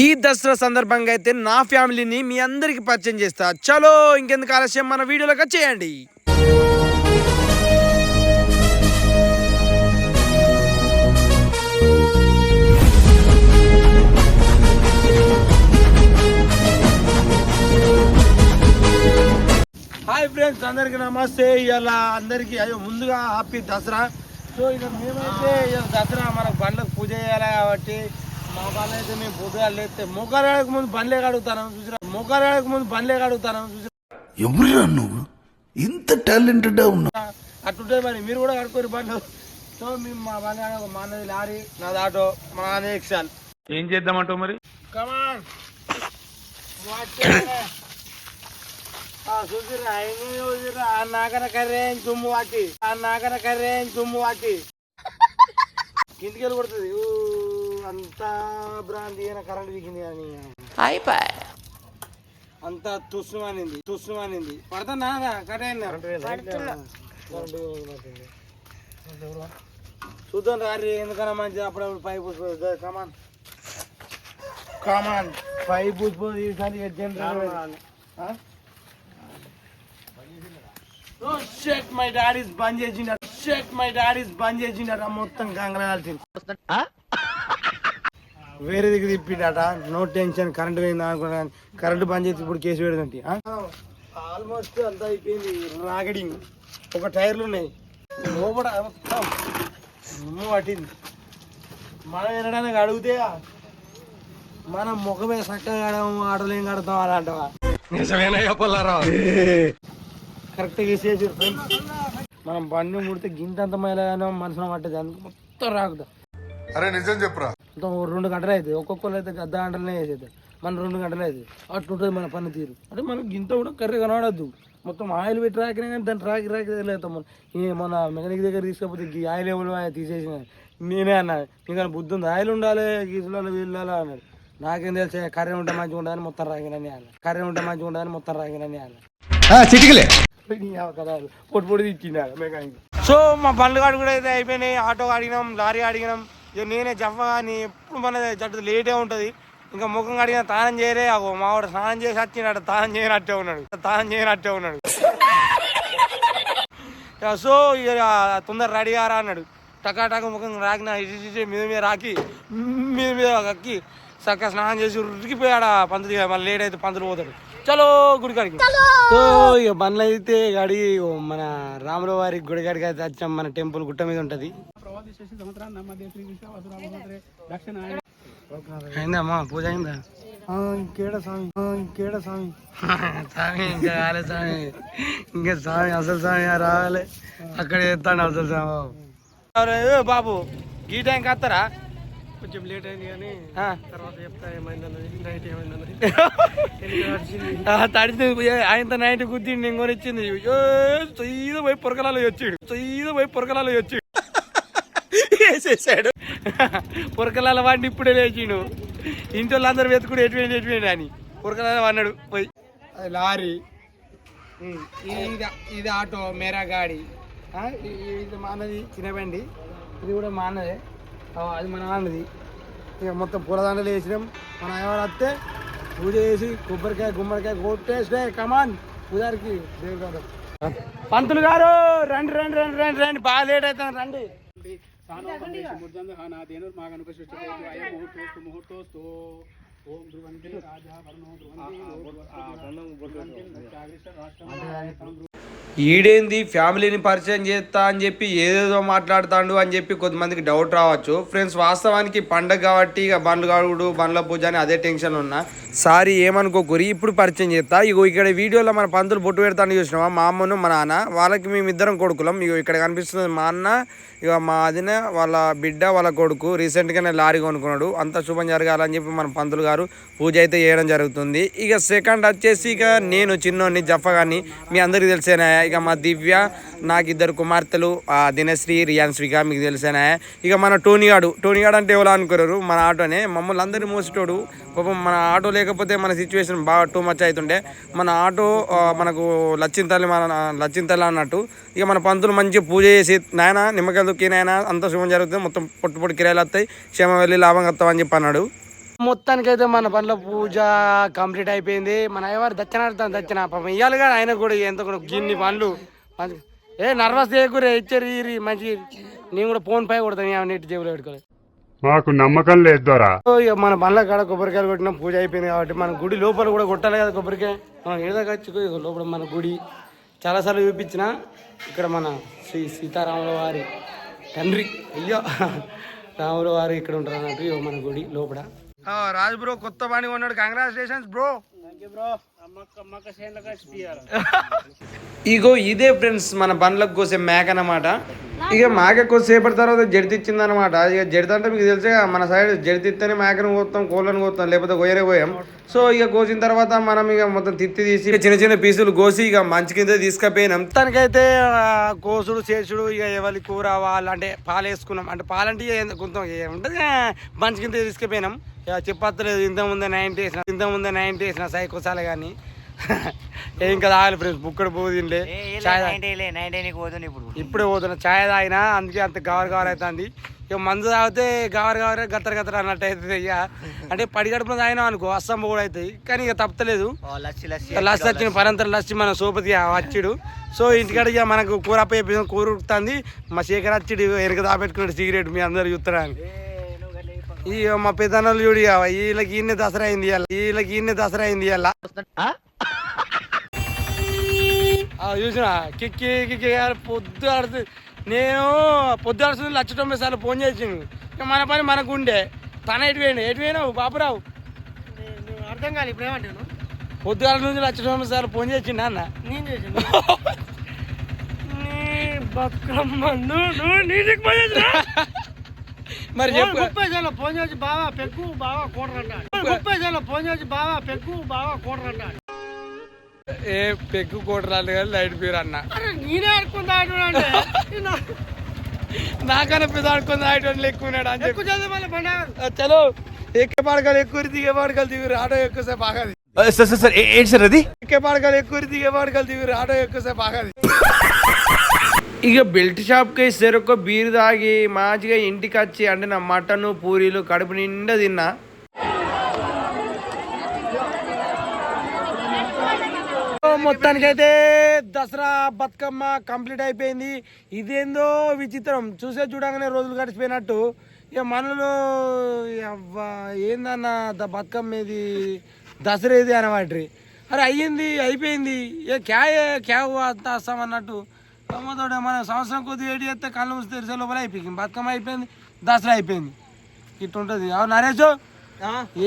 ఈ దసరా సందర్భంగా అయితే నా ఫ్యామిలీని మీ అందరికి పరిచయం చేస్తా. చలో ఇంకెందుకు ఆలస్యం, మన వీడియోలోకి వచ్చేయండి. హాయ్ ఫ్రెండ్స్, అందరికి నమస్తే. ఇలా అందరికి ముందుగా హ్యాపీ దసరా. సో ఇక మేమైతే దసరా మనకు బండ్లకు పూజ చేయాలి కాబట్టి మా బండ్లు అయితే మేము పొద్దుగా లేస్తే మొక్కరాడకు ముందు బండ్లే కడుగుతాను చూసిరా. మొక్కరాడకు ముందు బండ్లే కడుగుతాను చూసిరా. ఎవరురా నువ్వు ఇంత టాలెంటెడ్ ఉన్నా? అట్లుంటే మరి మీరు కూడా కడుకోరు బండ్లు. సో మేము మా బండి మా అన్నది లారీ, నాది ఆటో, మా అన్న ఎక్సాల్. ఏం చేద్దామంటావు మరి? కమాన్ చూసిరా చూసిరా ఆ నాగన కర్రే తుమ్ము వాటి, ఆ నాగన కర్రే తుమ్ము వాటి కిందికి వెళ్ళి కొడుతుంది. అంతా భ్రాంతి అయినా కరెంట్ దిగింది అని అంతా తుస్సుమానింది పడతా చూద్దాం రారి. ఎందుకన్నా మంచిది అప్పుడప్పుడు పై పూసిపోతుంది. కమాన్ కమాన్ పై పూసిపోతుంది. ఈసారి మై డాడీస్ బంద్ చేసిండట మొత్తం గంగలాల్సింది. వేరే దగ్గర తిప్పిండట. నో టెన్షన్, కరెంట్ పోయింది అనుకున్నాను. కరెంట్ బంద్ చేసి ఇప్పుడు కేసు పెడదండి. ఆల్మోస్ట్ అంతా అయిపోయింది. రాగడింగ్ ఒక టైర్లు ఉన్నాయి లోపల మొత్తం పట్టింది. మనం వినడానికి అడిగితే మనం ముఖమే చక్కగా ఆటలు ఏం కడతాం అలా అంటవా? కరెక్ట్గా వేసేసి మనం బండి ముడితే గింతంత మైలగానో మనసులో పట్టేది. అందుకు మొత్తం రాకుదా. అరే నిజం చెప్పురా. మొత్తం 2 గంటలు అవుతుంది. ఒక్కొక్కరు అయితే అర్ధ గంటలనే వేసేది. మనం 2 గంటలు అవుతుంది. అట్లుంటుంది మన పని తీరు. అంటే మనకు గింత కూడా కర్రీ కనబడద్దు. మొత్తం ఆయిల్ పెట్టి రాకినా కానీ దాన్ని రాకి వెళ్తాం. మన మెకానిక్ దగ్గర తీసుకపోతే ఈ ఆయిల్ ఎవరు తీసేసిన నేనే అన్నా. ఇంకా బుద్ధి ఉంది, ఆయిల్ ఉండాలి గీసులలో వీళ్ళాలి అన్నాడు. నాకేం తెలిసే కర్రీ ఉంటే మంచిగా ఉంటుందని మొత్తం రాగినని అన్న. చిటికలే పొడి పొడి తిట్టిండాలి మెకానిక్. సో మా బండ్లు కాడు కూడా అయితే అయిపోయినాయి. ఆటో అడిగినాం, లారీ అడిగినాం. ఇక నేనే జఫా అని ఎప్పుడు మన జట్టు లేటే ఉంటుంది. ఇంకా ముఖం కడిగిన తానం చేయరే. మావాడు స్నానం చేసి వచ్చినాడు, తానం చేయనట్టే ఉన్నాడు. సో ఇక తొందర రెడీ కారా అన్నాడు. టకాటక ముఖం రాకిన మీద రాకి మీద కక్కి చక్కగా స్నానం చేసి ఉరికిపోయాడు పంతులు. మళ్ళీ లేట్ అయితే పంతులు పోతాడు. చలో గుడికాడికి. సో ఇక బండ్లు అయితే అడిగి మన రాముల వారి గుడికాడికి అయితే వచ్చాం. మన టెంపుల్ గుట్ట మీద ఉంటది. అయిందమ్మా పూజ అయిందా? ఇంకేడ స్వామి ఇంకా రాలే స్వామి. ఇంకా స్వామి అసలు స్వామి రావాలి. అక్కడ చేస్తాను అసలు స్వామి. బాబు ఈ టైంకి వస్తారా? కొంచెం లేట్ అయింది కానీ తర్వాత చెప్తా ఏమైందన్నది. నైట్ ఏమైందన్నది తడిచింది. ఆయనతో నైట్ గుద్దిండి ఇంకొని ఇచ్చింది. సీదా పోయి పొరకలాలో వచ్చాడు. వేసేసాడు పొరకలాల వాడిని. ఇప్పుడే లేచిండు. ఇంటి వాళ్ళు అందరూ వెతుకుడు ఎటువంటి అని పొరకలాల వాడినాడు పోయి. అది లారీ, ఇది ఆటో, మేరా గాడి. ఇది మా అన్నది చిన్న బండి. ఇది కూడా మా అన్నదే. అది మన నాన్నది. ఇక మొత్తం పూలదండలు వేసినాం. మన ఎవరు వస్తే పూజ చేసి కొబ్బరికాయ గుమ్మడికాయ కొట్టేస్తే కమాన్ పూజారికి దేవుడు. పంతులు గారు రండి. బాగా లేట్ అవుతుంది, రండి. ఈడేంది ఫ్యామిలీని పరిచయం చేస్తా అని చెప్పి ఏదేదో మాట్లాడుతాడు అని చెప్పి కొంతమందికి డౌట్ రావచ్చు. ఫ్రెండ్స్, వాస్తవానికి పండగ కాబట్టి ఇక బండ్లు కాడు, బండ్ల పూజ అని అదే టెన్షన్ ఉన్నా. సారీ ఏమనుకోకూరి, ఇప్పుడు పరిచయం చేస్తా. ఇగో ఇక్కడ వీడియోలో మన పంతులు బొట్టు పెడతాను చూసినావా? మా అమ్మను మా నాన్న, వాళ్ళకి మేమిద్దరం కొడుకులం. ఇగో ఇక్కడ కనిపిస్తుంది మా అన్న, ఇక మా అదిన వాళ్ళ బిడ్డ వాళ్ళ కొడుకు. రీసెంట్గానే లారీ కొనుక్కున్నాడు. అంత శుభం జరగాలని చెప్పి మన పంతులు గారు పూజ అయితే చేయడం జరుగుతుంది. ఇక సెకండ్ వచ్చేసి ఇక నేను చిన్నోని జఫగాని, మీ అందరికి తెలిసేనా. ఇక మా దివ్య, నాకు 2 కుమార్తెలు, దినశ్రీ, రియాన్స్విక, మీకు తెలిసేనా. ఇక మన టోనీగాడు అంటే ఎవరో అనుకోరు, మన ఆటోనే. మమ్మల్ని అందరినీ మోసేటోడు. పాపం మన ఆటో లేకపోతే మన సిచ్యువేషన్ బాగా టూ మచ్ అవుతుండే. మన ఆటో మనకు లచ్చింతల్లి అన్నట్టు. ఇక మన పంతులు మంచిగా పూజ చేసి, నాయన నిమ్మకాయలు తొక్కి నాయన అంత శుభం జరుగుతుంది, మొత్తం పొట్టు కిరాయిలు వస్తాయి, క్షేమ వెళ్ళి లాభం వస్తామని చెప్పి అన్నాడు. మొత్తానికైతే మన బండ్ల పూజ కంప్లీట్ అయిపోయింది. మన అయ్యవారు దచ్చన పాపం ఇవ్వాలి కదా ఆయన కూడా ఎంత కూడా గిన్ని పనులు నర్వస్ చేయకూరే ఇచ్చారు మంచి. నేను కూడా ఫోన్ పై కొడతాను నీటి జేబులో పెట్టుకోలేదు. మాకు నమ్మకం లేదు దొరా. ఇక మన బండ్ల కాడ కొబ్బరికాయలు కొట్టినాం, పూజ అయిపోయింది కాబట్టి మన గుడి లోపల కూడా కొట్టాలి కదా కొబ్బరికాయ. మనం ఏదొచ్చు లోపల మన గుడి చాలాసార్లు చూపించిన. ఇక్కడ మన శ్రీ సీతారాముల వారి తండ్రి రాముల వారు ఇక్కడ ఉంటారు అన్నట్టు మన గుడి లోపల. రాజు బ్రో కొత్త బండి కొన్నాడు, కంగ్రాచులేషన్స్ బ్రో. ఇగో ఇదే ఫ్రెండ్స్ మన బండ్లకు కోసే మేక అన్నమాట. ఇక మేక కొద్దిసేపటి తర్వాత జడితిచ్చింది అనమాట. ఇక జడిత అంటే మీకు తెలిసే మన సైడ్ జడితిస్తేనే మేకను కోస్తాం, కోళ్ళను కోస్తాం, లేకపోతే కొయ్యరే కోయాం. సో ఇక కోసిన తర్వాత మనం ఇక మొత్తం తిత్తి తీసి చిన్న చిన్న పీసులు కోసి ఇక మంచి కింద తీసుకుపోయినాం. తనకైతే కోసుడు చేసుడు ఇక ఎవరి కూర వాళ్ళు అంటే పాలు వేసుకున్నాం. అంటే పాలంటే కొంత ఉంటుంది మంచి కింద తీసుకుపోయినాం. ఇక చెప్పలేదు ఇంతకుముందే 90 వేసిన సైకోసాలే కానీ ఇంకా తాగాలి ఫ్రెండ్స్. బుక్కడు పోదు తిండే ఇప్పుడే పోతున్నా ఛాయ్ తాగినా, అందుకే అంత గవర్ అవుతుంది. ఇక మందు తాగితే గవర్ గత్తర అన్నట్టు అవుతుంది. ఇక అంటే పడిగడుపున తాగినాం అనుకో అస్సం కూడా అవుతాయి. కానీ ఇక తప్పలేదు. లస్సి వచ్చిన పరంతరం లస్సి మన సోపతి వచ్చిడు. సో ఇంటికాడ ఇక మనకు కూర కూర ఉడుకుతుంది. మా శేఖర్ వచ్చిడు వెనక దాపెట్టుకున్నాడు సిగరెట్, మీ అందరు చూస్తారని. ఇక మా పెద్దన్నలు చూడు వీళ్ళకి ఈయన దసరా అయింది ఇలా చూసిన కిక్కి పొద్దు ఆడుతుంది. నేను పొద్దు ఆడుతుంది 190 సార్లు ఫోన్ చేసిండు. ఇక మన పని మనకు ఉండే. తన ఎటు పోయినావు బాబురావు? అర్థం కాదు ఇప్పుడు ఏమంటాను. పొద్దు ఆడ నుంచి 190 సార్లు ఫోన్ చేసిండు అన్న. నేను చేసిండు మరి చెప్పు. 30 సార్లు ఫోన్ చేసి బావా పెగ్గు బావా కూడరంటాడు. 30 సార్లు ఫోన్ చేసి బావా పెగ్గు బావా కూడరంటాడు. ఏ పెగ్గు కూడరాలు కానీ లైట్ పేరు అన్న. నేనే ఆడుకుందా నాకన్నా పెద్ద ఆడుకుందా ఆడేటోళ్ళు ఎక్కువ ఉన్నాడు అని చెప్పి చలో ఎక్కే పాడకాలు ఎక్కువ దిగే పాడకాలు దిగురు ఆటో ఎక్కువసేపు ఆగది. ఏంటి సార్ అది? ఎక్కే పాడకాలు ఎక్కువ దిగే పాడకాలు దిగురు ఆటో ఎక్కువసేపు ఆగది. ఇక బెల్ట్ షాప్కి చెరొక్క బీరు తాగి మంచిగా ఇంటికి వచ్చి అంటే నా మటన్ పూరీలు కడుపు నిండా తిన్నా. మొత్తానికైతే దసరా బతుకమ్మ కంప్లీట్ అయిపోయింది. ఇదేందో విచిత్రం, చూడగానే రోజులు గడిచిపోయినట్టు. ఇక మనలో ఏందన్న బతుకమ్మ ఇది దసరా ఇది అనమాట. అరే అయిపోయింది ఇక క్యావ్ వస్తాం అన్నట్టు. తోడే మన సంవత్సరం కొద్దిగా వేడి చేస్తే కళ్ళు మూసి తెరిసే లోపల అయిపోయింది. బతుకమ్మ అయిపోయింది, దసరా అయిపోయింది. ఇట్టుంటది. అవును నరేష్,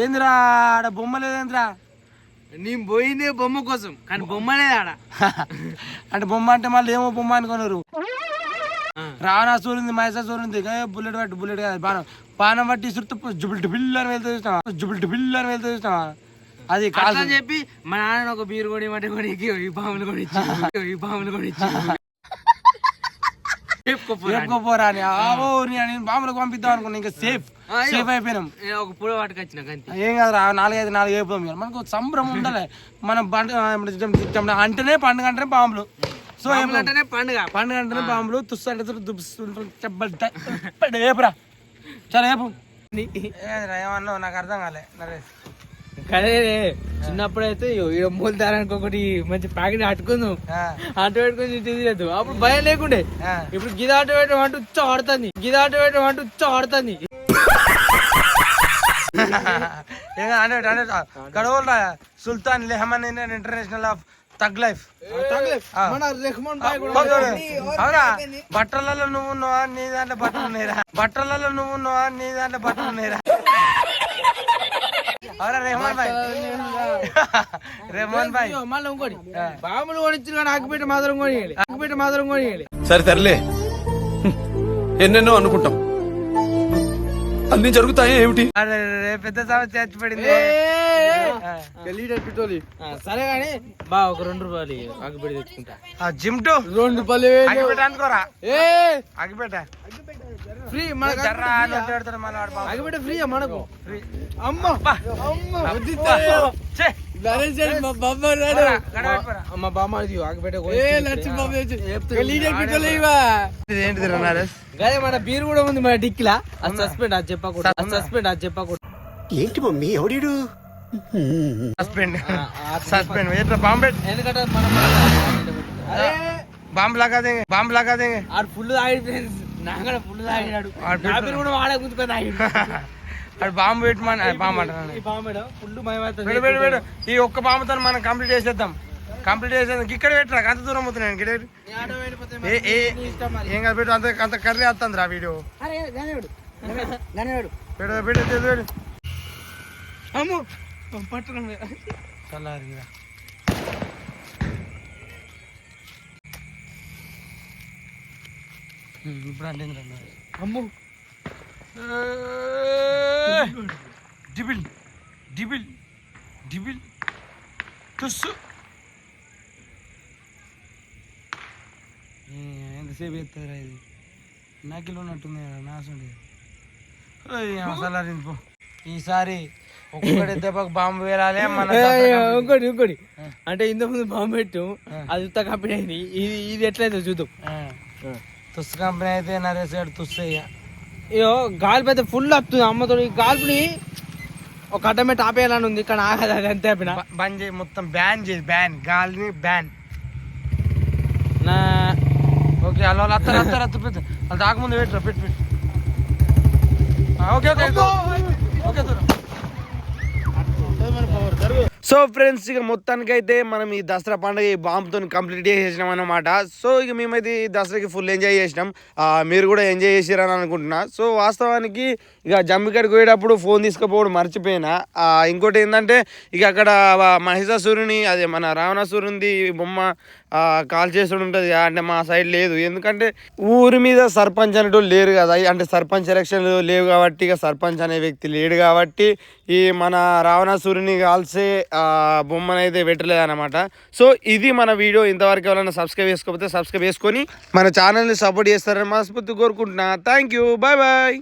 ఏందిరా ఆడ బొమ్మ లేదేంద్రా? నేను పోయిందే బొమ్మ కోసం, కానీ బొమ్మ లేదు ఆడ. అంటే బొమ్మ అంటే మళ్ళీ ఏమో బొమ్మ అనుకున్నారు. రావణాసురు ఉంది, మహేశాసురు ఉంది. బుల్లెట్ కాదు బాణం పట్టి జుబుల్ బిల్ అని వెళ్తే చూసినావా? అది కాదు చెప్పి మా నాన్న ఒక బీరు కొని మట్టి కొని ఈ బాములు కొని చెప్పుకోపోరా అని బాంబులకు పంపిద్దాం అనుకున్నా. ఇంకా సేఫ్ అయిపోయినాం. ఒక పూల వాటికి ఏం కాదు 4 అయిపోయాం. మనకు సంబరం ఉండాలి. మనం అంటేనే పండుగ అంటేనే బాంబులు. సో అంటేనే పండుగ అంటేనే బాంబులు. తుస్సు అంటే ఏపురా చాలా ఏపు. ఏమన్నావు నాకు అర్థం కాలే నరేష్. కదే చిన్నప్పుడైతే మూల దారానికి ఒకటి మంచి ప్యాకెట్ అట్టుకుందాం, ఆటో పెట్టుకుని తిరగదు. అప్పుడు భయం లేకుండే. ఇప్పుడు గిద ఆటో పెట్టమంటూ ఉచ్చ ఆడుతుంది. గడవల్ సుల్తాన్ లెహమన్ ఇంటర్నేషనల్ ఆఫ్ తగ్ లైఫ్. అవునా? బట్టలలో నువ్వు ఉన్నావా, నీ దాంట్లో బట్టలు ఉన్నాయిరా? అవునా రెహమాన్ భాయ్? మళ్ళీ ఇంకోటి బాంబులు కొనిచ్చిన కానీ ఆగిపెట్టి మాత్రం కొనియాలి. సరే తరలే, ఎన్నెన్నో అనుకుంటాం, అన్ని జరుగుతాయి ఏమిటి? పెద్ద సమస్య చచ్చిపడింది. సరే గాని బా ఒక 2 రూపాయలు ఆగిపెట్టి తెచ్చుకుంటా. జిమ్టు 2 రూపాయలు అనుకోరా? ఆగిపెట్ట ఫ్రీ ఆగిపెట్ట ఫ్రీ మనకు. మా బామ్మ అదే మన బీరు కూడా ఉంది మన డిక్కిలా. అది సస్పెండ్ అది చెప్పకూడదు. ఏంటి మమ్మీ ఎవడీడు? సస్పెండ్ ఎట్లా బాంబు పెట్టు. ఎందుకంటే మనం బాంబు లగా దేంగే ఆడు ఫుల్ తాగి ఫ్రెండ్స్ నాగడ ఫుల్ తాగినాడు నా పేరు కూడా వాడే గుంజుకొని తాగిడు అటు బాంబు పెట్టమని బాంబు అంటున్నాను. ఈ బాంబు ఫుల్ భయమవుతుంది. పెట్టు ఈ ఒక్క బాంబుతో మనం కంప్లీట్ చేసేద్దాం ఇక్కడ పెట్టరా అంత దూరం అవుతున్నాను ఇక్కడ ఏం కాదు పెట్టు అంత కర్రీ వస్తుంది రా వీడియో పెట్టు అమ్మో పట్టుకున్నా చల్లారిగా ఇప్పుడు అంటే అమ్మో డిబిల్ డిబిల్ డిబిల్ తుస్సు ఎంతసేపు ఎత్తారా ఇది నాకిలో ఉన్నట్టుంది నాసుండి చల్లారింది పో. ఈసారి ఒక్కటి దెబ్బకు బాంబు వేరాలి మన ఇంకోటి అంటే ఇంత ముందు బాంబు పెట్టు అది ఉత్త కంపెనీ అయింది ఇది ఎట్లయితే చూద్దాం. తుస్సు కంపెనీ అయితే నరేసాడు తుస్సయ్య అయ్యో గాలి పెద్ద ఫుల్ వస్తుంది అమ్మతో ఈ గాలిని ఒక అడ్డమే ఆపేయాలని ఉంది కానీ ఆగదు అది అంతే ఆపిన బంద్ చేయి మొత్తం బ్యాన్ గాలిని బ్యాన్ నా ఓకే అలా అత్తరు పెద్ద అది దాకముందు పెట్టు ఓకే ఓకే సో ఫ్రెండ్స్ ఇక మొత్తానికైతే మనం ఈ దసరా పండుగ ఈ బాంబుతో కంప్లీట్ చేసేసినాం అన్నమాట. సో ఇక మేమైతే ఈ దసరాకి ఫుల్ ఎంజాయ్ చేసినాం. మీరు కూడా ఎంజాయ్ చేసారని అనుకుంటున్నా. సో వాస్తవానికి ఇక జమ్మికడికి పోయేటప్పుడు ఫోన్ తీసుకుపోవడం మర్చిపోయినా. ఇంకోటి ఏంటంటే ఇక అక్కడ మహిషాసురుని అదే మన రావణాసురునిది బొమ్మ కాల్ చేసుడు ఉంటుంది అంటే మా సైడ్ లేదు. ఎందుకంటే ఊరి మీద సర్పంచ్ అనేటోళ్ళు లేరు కదా, అంటే సర్పంచ్ ఎలక్షన్లు లేవు కాబట్టి ఇక సర్పంచ్ అనే వ్యక్తి లేడు కాబట్టి ఈ మన రావణాసురుని కాల్సే బొమ్మనైతే పెట్టలేదు అనమాట. సో ఇది మన వీడియో. ఇంతవరకు ఎవరైనా సబ్స్క్రైబ్ చేసుకోకపోతే సబ్స్క్రైబ్ చేసుకొని మన ఛానల్ని సపోర్ట్ చేస్తారని మనస్ఫూర్తి కోరుకుంటున్నా. Thank you, bye bye.